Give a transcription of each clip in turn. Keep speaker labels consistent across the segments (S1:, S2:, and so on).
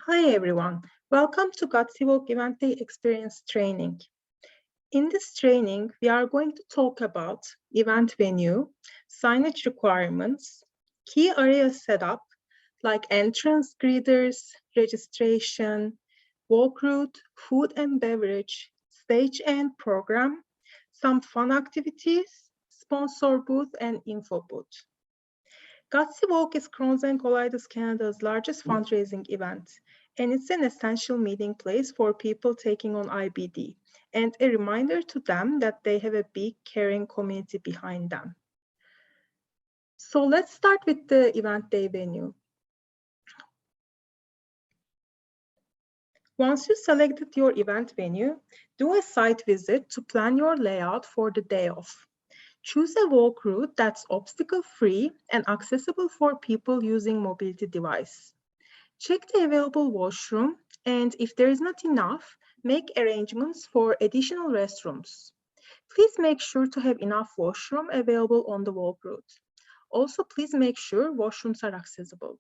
S1: Hi everyone, welcome to Gutsy Walk Event Day Experience Training. In this training, we are going to talk about event venue, signage requirements, key area setup like entrance greeters, registration, walk route, food and beverage, stage and program, some fun activities, sponsor booth and info booth. Gutsy Walk is Crohn's and Colitis Canada's largest fundraising event, and it's an essential meeting place for people taking on IBD, and a reminder to them that they have a big, caring community behind them. So let's start with the event day venue. Once you selected your event venue, do a site visit to plan your layout for the day off. Choose a walk route that's obstacle-free and accessible for people using mobility device. Check the available washroom, and if there is not enough, make arrangements for additional restrooms. Please make sure to have enough washroom available on the walk route. Also, please make sure washrooms are accessible.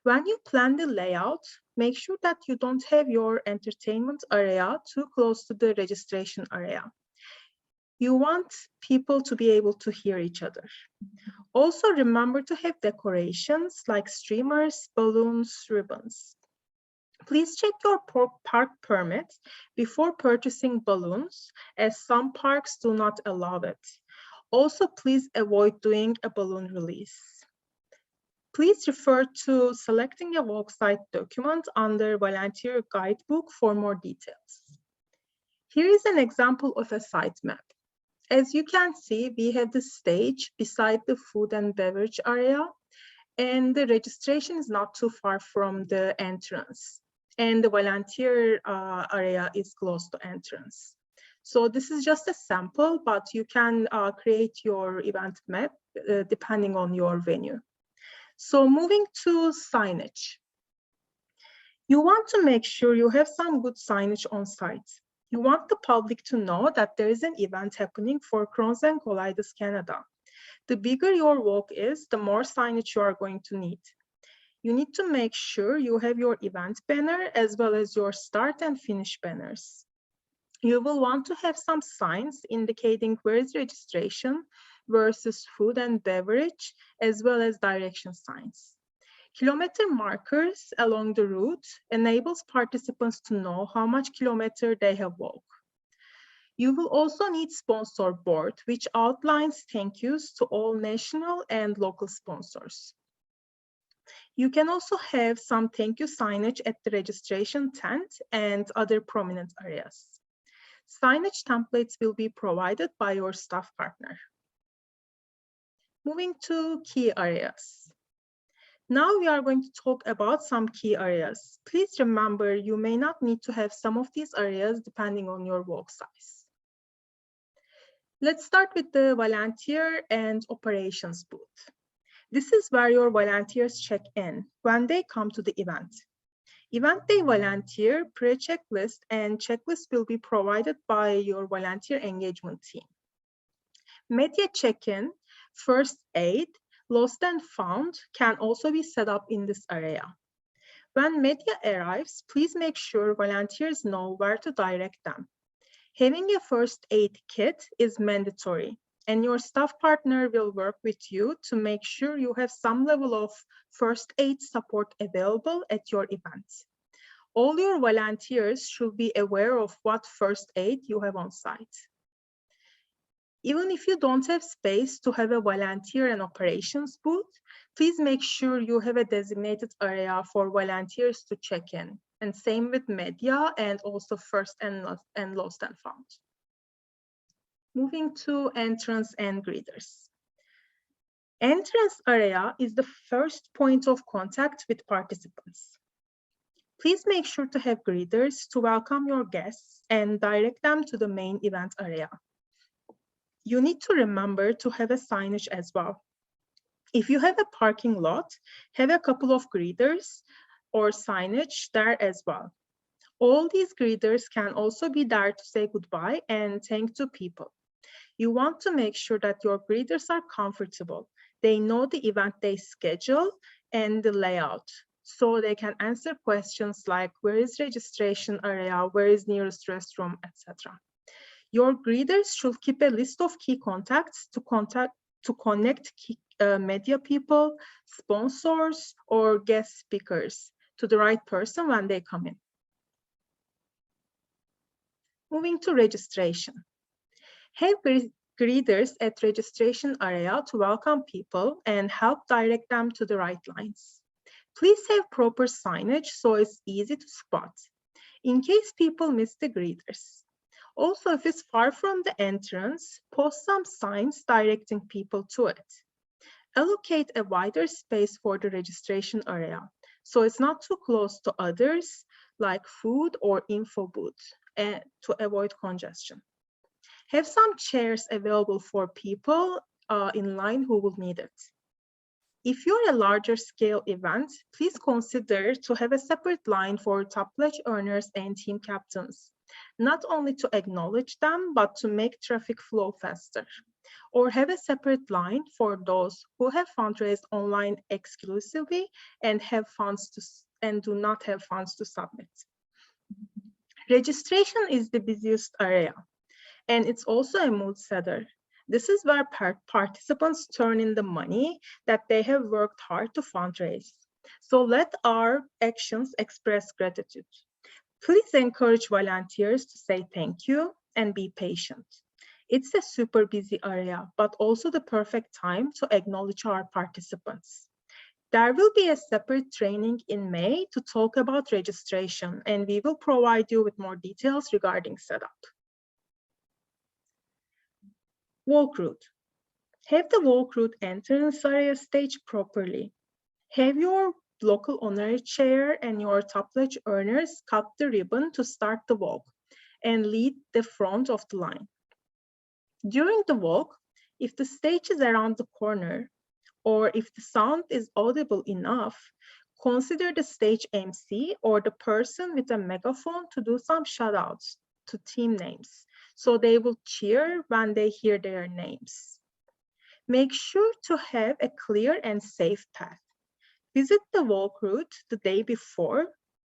S1: When you plan the layout, make sure that you don't have your entertainment area too close to the registration area. You want people to be able to hear each other. Also, remember to have decorations like streamers, balloons, ribbons. Please check your park permit before purchasing balloons, as some parks do not allow it. Also, please avoid doing a balloon release. Please refer to selecting a walk site document under Volunteer Guidebook for more details. Here is an example of a site map. As you can see, we have the stage beside the food and beverage area, and the registration is not too far from the entrance, and the volunteer area is close to entrance. So this is just a sample, but you can create your event map depending on your venue. So moving to signage. You want to make sure you have some good signage on site. You want the public to know that there is an event happening for Crohn's and Colitis Canada. The bigger your walk is, the more signage you are going to need. You need to make sure you have your event banner as well as your start and finish banners. You will want to have some signs indicating where is registration versus food and beverage, as well as direction signs. Kilometer markers along the route enables participants to know how much kilometer they have walked. You will also need sponsor board, which outlines thank yous to all national and local sponsors. You can also have some thank you signage at the registration tent and other prominent areas. Signage templates will be provided by your staff partner. Moving to key areas. Now we are going to talk about some key areas. Please remember, you may not need to have some of these areas depending on your walk size. Let's start with the volunteer and operations booth. This is where your volunteers check in when they come to the event. Event day volunteer pre-checklist and checklist will be provided by your volunteer engagement team. Media check-in, first aid, lost and found can also be set up in this area. When media arrives, please make sure volunteers know where to direct them. Having a first aid kit is mandatory, and your staff partner will work with you to make sure you have some level of first aid support available at your event. All your volunteers should be aware of what first aid you have on site. Even if you don't have space to have a volunteer and operations booth, please make sure you have a designated area for volunteers to check in. And same with media and also first and lost and found. Moving to entrance and greeters. Entrance area is the first point of contact with participants. Please make sure to have greeters to welcome your guests and direct them to the main event area. You need to remember to have a signage as well. If you have a parking lot, have a couple of greeters or signage there as well. All these greeters can also be there to say goodbye and thank to people. You want to make sure that your greeters are comfortable. They know the event day schedule and the layout. so they can answer questions like where is registration area, where is nearest restroom, etc. Your greeters should keep a list of key contacts to connect key, media people, sponsors, or guest speakers to the right person when they come in. Moving to registration. Have greeters at registration area to welcome people and help direct them to the right lines. Please have proper signage so it's easy to spot, in case people miss the greeters. Also, if it's far from the entrance, post some signs directing people to it. Allocate a wider space for the registration area, so it's not too close to others, like food or info booth, to avoid congestion. Have some chairs available for people in line who will need it. If you're a larger scale event, please consider to have a separate line for top pledge earners and team captains, not only to acknowledge them, but to make traffic flow faster. Or have a separate line for those who have fundraised online exclusively and do not have funds to submit. Registration is the busiest area, and it's also a mood setter. This is where participants turn in the money that they have worked hard to fundraise. So let our actions express gratitude. Please encourage volunteers to say thank you and be patient. It's a super busy area, but also the perfect time to acknowledge our participants. There will be a separate training in May to talk about registration, and we will provide you with more details regarding setup. Walk route. Have the walk route entrance area staged properly. Have your local honorary chair and your top pledge earners cut the ribbon to start the walk and lead the front of the line. During the walk, if the stage is around the corner, or if the sound is audible enough, consider the stage MC or the person with a megaphone to do some shout-outs to team names, so they will cheer when they hear their names. Make sure to have a clear and safe path. Visit the walk route the day before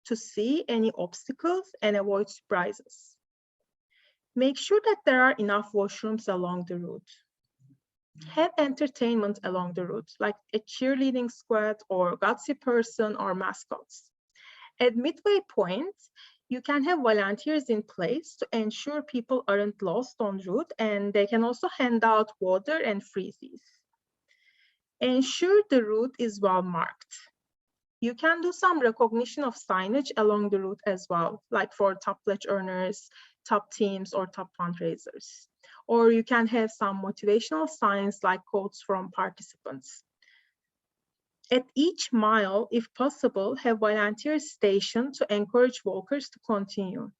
S1: to see any obstacles and avoid surprises. Make sure that there are enough washrooms along the route. Have entertainment along the route, like a cheerleading squad or Gutsy person or mascots. At midway point, you can have volunteers in place to ensure people aren't lost en route, and they can also hand out water and freezies. Ensure the route is well marked. You can do some recognition of signage along the route as well, like for top pledge earners, top teams, or top fundraisers. Or you can have some motivational signs like quotes from participants. At each mile, if possible, have volunteers stationed to encourage walkers to continue.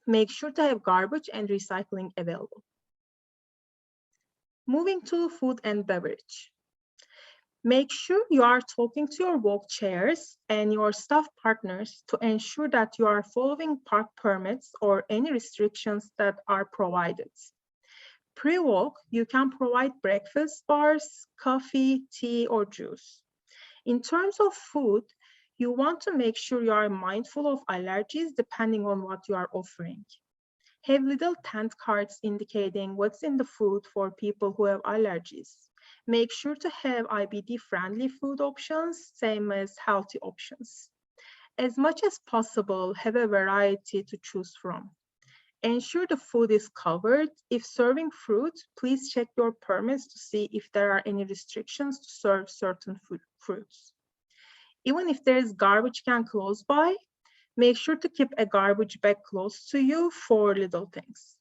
S1: Make sure to have garbage and recycling available. Moving to food and beverage. Make sure you are talking to your walk chairs and your staff partners to ensure that you are following park permits or any restrictions that are provided. Pre-walk, you can provide breakfast bars, coffee, tea, or juice. In terms of food, you want to make sure you are mindful of allergies depending on what you are offering. Have little tent cards indicating what's in the food for people who have allergies. Make sure to have IBD-friendly food options, same as healthy options. As much as possible, have a variety to choose from. Ensure the food is covered. If serving fruit, please check your permits to see if there are any restrictions to serve certain fruits. Even if there is garbage can close by, make sure to keep a garbage bag close to you for little things.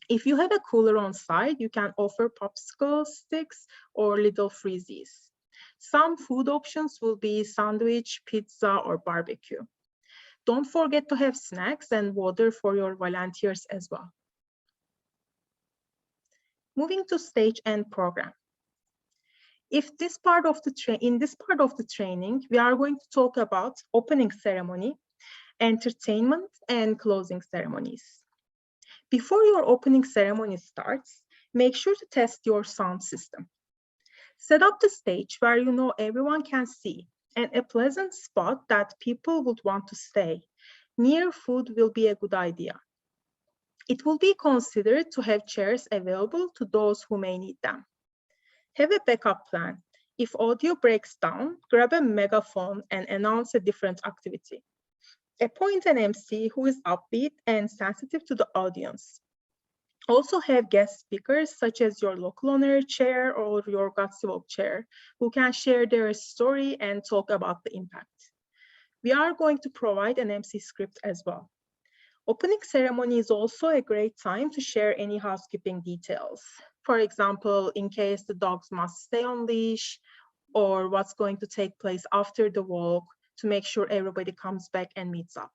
S1: If you have a cooler on site, you can offer popsicle sticks or little freezies. Some food options will be sandwich, pizza, or barbecue. Don't forget to have snacks and water for your volunteers as well. Moving to stage and program. In this part of the training, we are going to talk about opening ceremony, entertainment, and closing ceremonies. Before your opening ceremony starts, make sure to test your sound system. Set up the stage where you know everyone can see, and a pleasant spot that people would want to stay. Near food will be a good idea. It will be considered to have chairs available to those who may need them. Have a backup plan. If audio breaks down, grab a megaphone and announce a different activity. Appoint an MC who is upbeat and sensitive to the audience. Also have guest speakers such as your local owner chair or your Gutsy chair who can share their story and talk about the impact. We are going to provide an MC script as well. Opening ceremony is also a great time to share any housekeeping details. For example, in case the dogs must stay on leash or what's going to take place after the walk to make sure everybody comes back and meets up.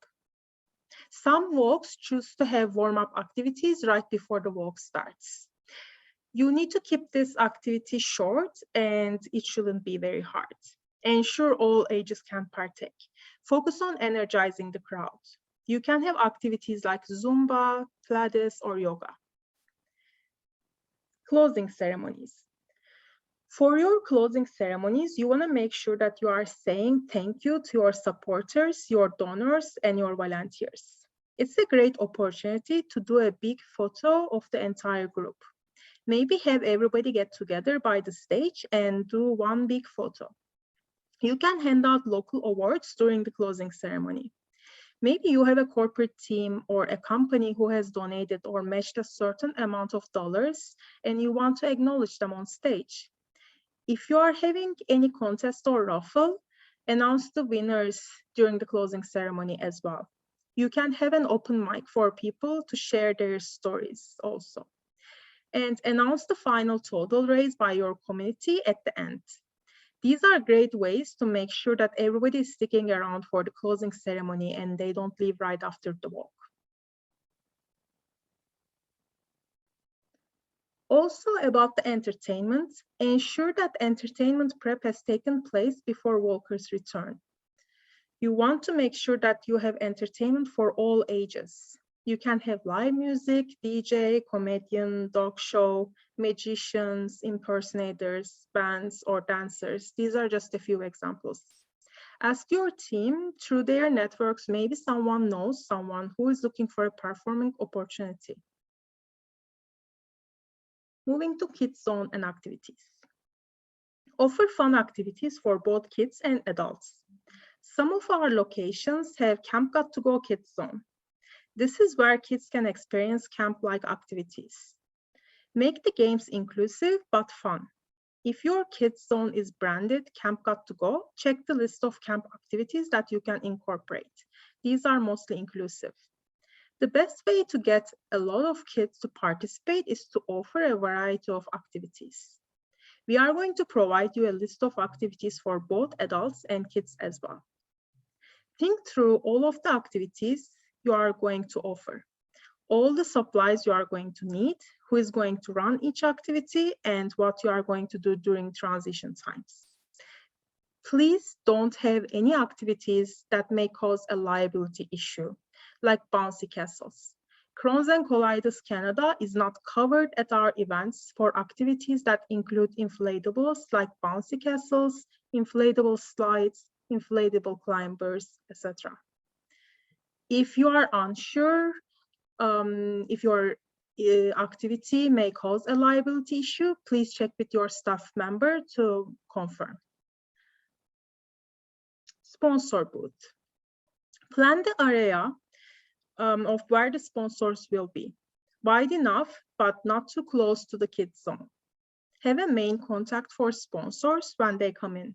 S1: Some walks choose to have warm-up activities right before the walk starts. You need to keep this activity short and it shouldn't be very hard. Ensure all ages can partake. Focus on energizing the crowd. You can have activities like Zumba, Pilates, or yoga. Closing ceremonies. For your closing ceremonies, you want to make sure that you are saying thank you to your supporters, your donors, and your volunteers. It's a great opportunity to do a big photo of the entire group. Maybe have everybody get together by the stage and do one big photo. You can hand out local awards during the closing ceremony. Maybe you have a corporate team or a company who has donated or matched a certain amount of dollars and you want to acknowledge them on stage. If you are having any contest or raffle, announce the winners during the closing ceremony as well. You can have an open mic for people to share their stories also. And announce the final total raised by your community at the end. These are great ways to make sure that everybody is sticking around for the closing ceremony and they don't leave right after the walk. Also about the entertainment, ensure that entertainment prep has taken place before walkers return. You want to make sure that you have entertainment for all ages. You can have live music, DJ, comedian, dog show, magicians, impersonators, bands, or dancers. These are just a few examples. Ask your team through their networks, maybe someone knows someone who is looking for a performing opportunity. Moving to kids zone and activities. Offer fun activities for both kids and adults. Some of our locations have Camp Got to Go Kids Zone. This is where kids can experience camp-like activities. Make the games inclusive but fun. If your kids zone is branded Camp Got to Go, check the list of camp activities that you can incorporate. These are mostly inclusive. The best way to get a lot of kids to participate is to offer a variety of activities. We are going to provide you a list of activities for both adults and kids as well. Think through all of the activities you are going to offer, all the supplies you are going to need, who is going to run each activity, and what you are going to do during transition times. Please don't have any activities that may cause a liability issue, like bouncy castles. Crohn's and Colitis Canada is not covered at our events for activities that include inflatables like bouncy castles, inflatable slides, inflatable climbers, etc. If you are unsure if your activity may cause a liability issue, please check with your staff member to confirm. Sponsor booth. Plan the area of where the sponsors will be. Wide enough, but not too close to the kids zone. Have a main contact for sponsors when they come in.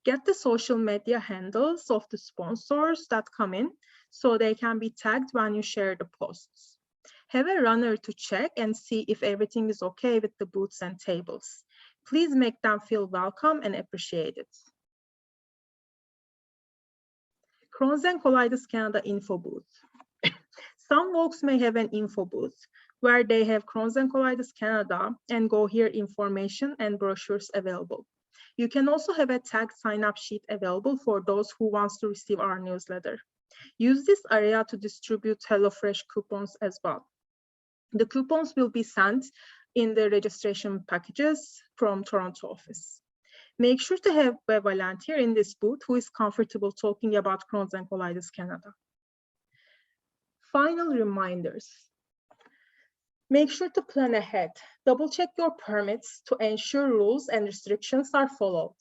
S1: Get the social media handles of the sponsors that come in so they can be tagged when you share the posts. Have a runner to check and see if everything is okay with the booths and tables. Please make them feel welcome and appreciated. Crohn's and Colitis Canada info booth. Some walks may have an info booth where they have Crohn's and Colitis Canada and Go Here information and brochures available. You can also have a tag sign-up sheet available for those who want to receive our newsletter. Use this area to distribute HelloFresh coupons as well. The coupons will be sent in the registration packages from Toronto office. Make sure to have a volunteer in this booth who is comfortable talking about Crohn's and Colitis Canada. Final reminders. Make sure to plan ahead. Double check your permits to ensure rules and restrictions are followed.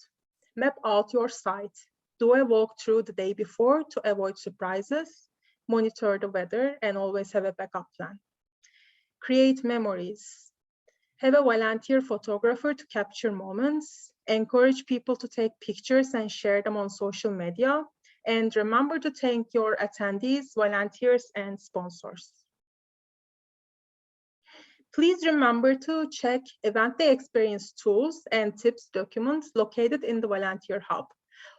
S1: Map out your site. Do a walkthrough the day before to avoid surprises. Monitor the weather and always have a backup plan. Create memories. Have a volunteer photographer to capture moments. Encourage people to take pictures and share them on social media. And remember to thank your attendees, volunteers, and sponsors. Please remember to check Event Day Experience tools and tips documents located in the Volunteer Hub.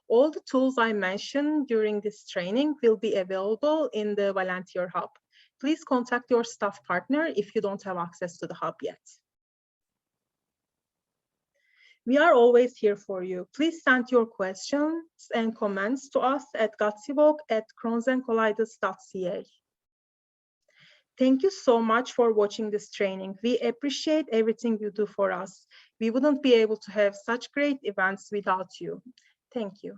S1: All the tools I mentioned during this training will be available in the Volunteer Hub. Please contact your staff partner if you don't have access to the hub yet. We are always here for you. Please send your questions and comments to us at gutsywalk@crohnsandcolitis.ca. Thank you so much for watching this training. We appreciate everything you do for us. We wouldn't be able to have such great events without you. Thank you.